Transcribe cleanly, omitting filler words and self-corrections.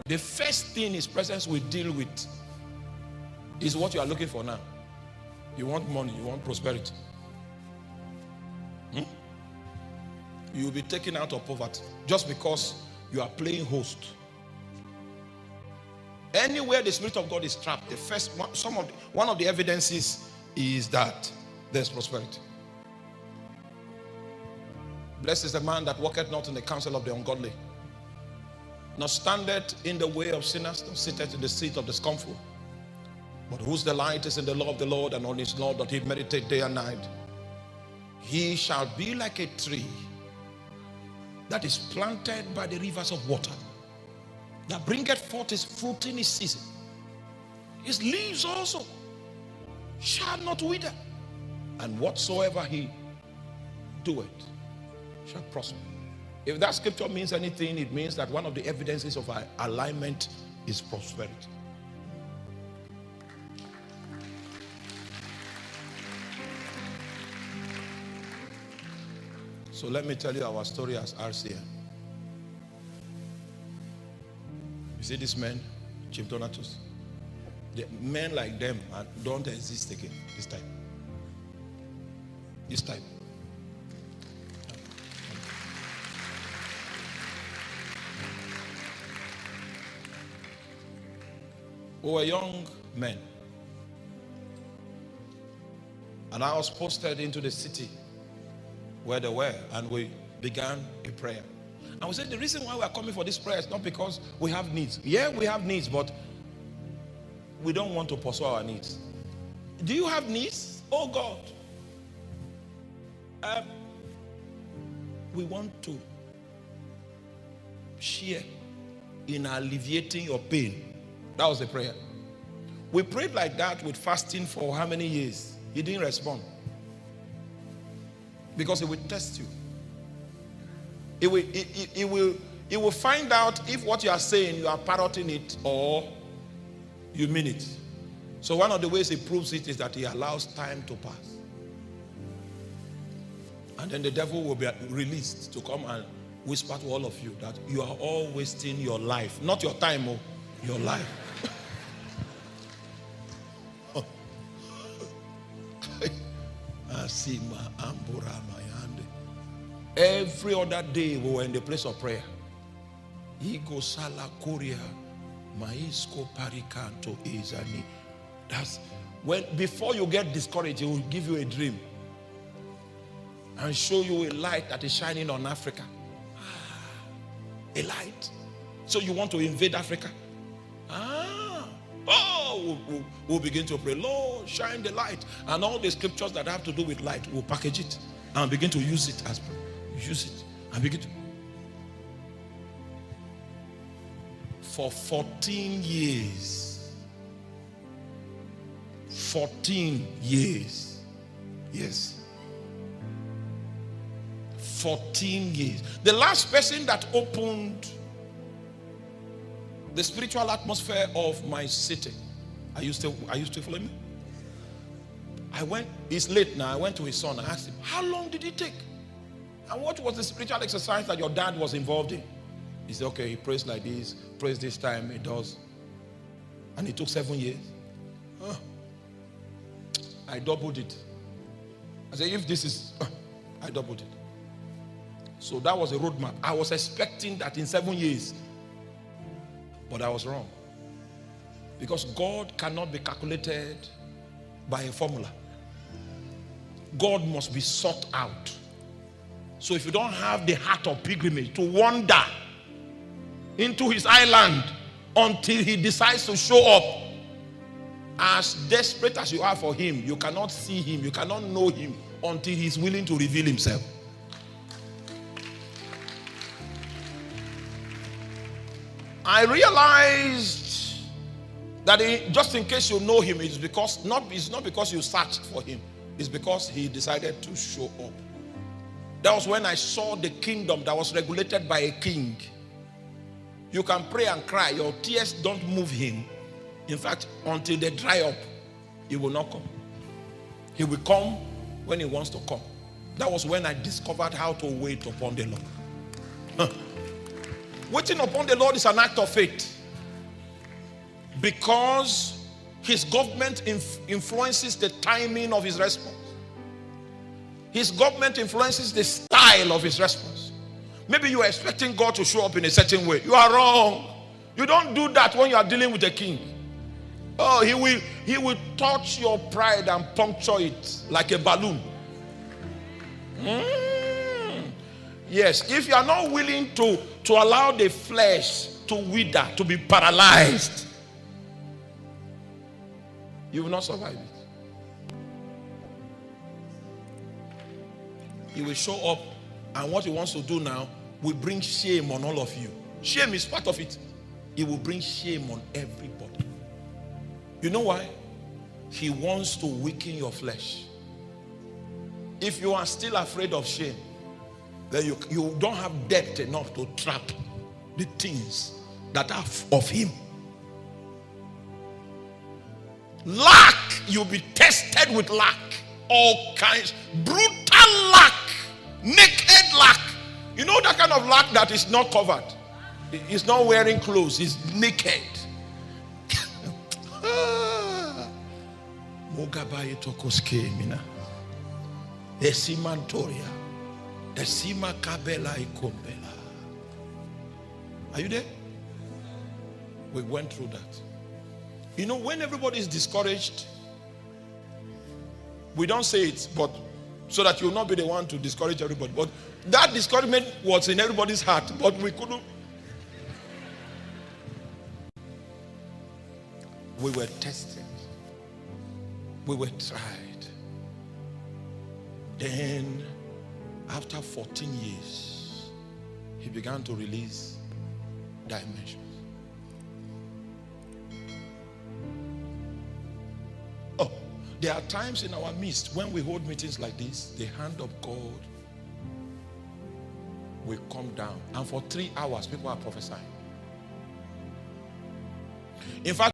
The first thing his presence will deal with is what you are looking for now. You want money, you want prosperity. You will be taken out of poverty just because you are playing host. Anywhere the Spirit of God is trapped, the first one of the evidences is that there's prosperity. Blessed is the man that walketh not in the counsel of the ungodly, nor standeth in the way of sinners, nor sitteth in the seat of the scornful, but whose delight is in the law of the Lord, and on his law doth he meditate day and night. He shall be like a tree that is planted by the rivers of water, that bringeth forth his fruit in his season. His leaves also shall not wither, and whatsoever he doeth shall prosper. If that scripture means anything, it means that one of the evidences of our alignment is prosperity. So let me tell you our story as RCM. You see these men, Chief Donatus, the men like them don't exist again this time. This time. We were young men, and I was posted into the city where they were, and we began a prayer. And we said the reason why we are coming for this prayer is not because we have needs. Yeah, we have needs, but we don't want to pursue our needs. Do you have needs? Oh God. We want to share in alleviating your pain. That was the prayer. We prayed like that with fasting for how many years? He didn't respond. Because it will test you. It will find out if what you are saying, you are parroting it or you mean it. So one of the ways he proves it is that he allows time to pass. And then the devil will be released to come and whisper to all of you that you are all wasting your life. Not your time, oh, your life. Every other day we were in the place of prayer. That's when, before you get discouraged, he will give you a dream and show you a light that is shining on Africa. A light. So you want to invade Africa? We'll begin to pray, Lord, shine the light. And all the scriptures that have to do with light, we'll package it and begin to use it as use it and begin to. For 14 years. 14 years. Yes. 14 years. The last person that opened the spiritual atmosphere of my city. Are you still following me? It's late now. I went to his son. I asked him, how long did it take? And what was the spiritual exercise that your dad was involved in? He said, okay, he prays like this, prays this time, he does. And it took 7 years. I doubled it. I said, if this is, I doubled it. So that was a roadmap. I was expecting that in 7 years, but I was wrong. Because God cannot be calculated by a formula. God must be sought out. So if you don't have the heart of pilgrimage to wander into his island until he decides to show up, as desperate as you are for him, you cannot see him, you cannot know him until he's willing to reveal himself. I realized that just in case you know him, it's not because you searched for him. It's because he decided to show up. That was when I saw the kingdom that was regulated by a king. You can pray and cry. Your tears don't move him. In fact, until they dry up, he will not come. He will come when he wants to come. That was when I discovered how to wait upon the Lord. Waiting upon the Lord is an act of faith. Because his government influences the timing of his response. His government influences the style of his response. Maybe you are expecting God to show up in a certain way. You are wrong. You don't do that when you are dealing with a king. Oh, he will touch your pride and puncture it like a balloon. Yes, if you are not willing to allow the flesh to wither, to be paralyzed, you will not survive it. He will show up, and what he wants to do now will bring shame on all of you. Shame is part of it. He will bring shame on everybody. You know why? He wants to weaken your flesh. If you are still afraid of shame, then you don't have depth enough to trap the things that are of him. Lack, you'll be tested with lack. All kinds, brutal lack, naked lack. You know that kind of lack that is not covered. He's not wearing clothes, he's naked. Are you there? We went through that. You know, when everybody is discouraged, we don't say it, but so that you'll not be the one to discourage everybody. But that discouragement was in everybody's heart, but we couldn't. We were tested. We were tried. Then, after 14 years, he began to release dimensions. Oh, there are times in our midst when we hold meetings like this, the hand of God will come down, and for 3 hours people are prophesying. In fact,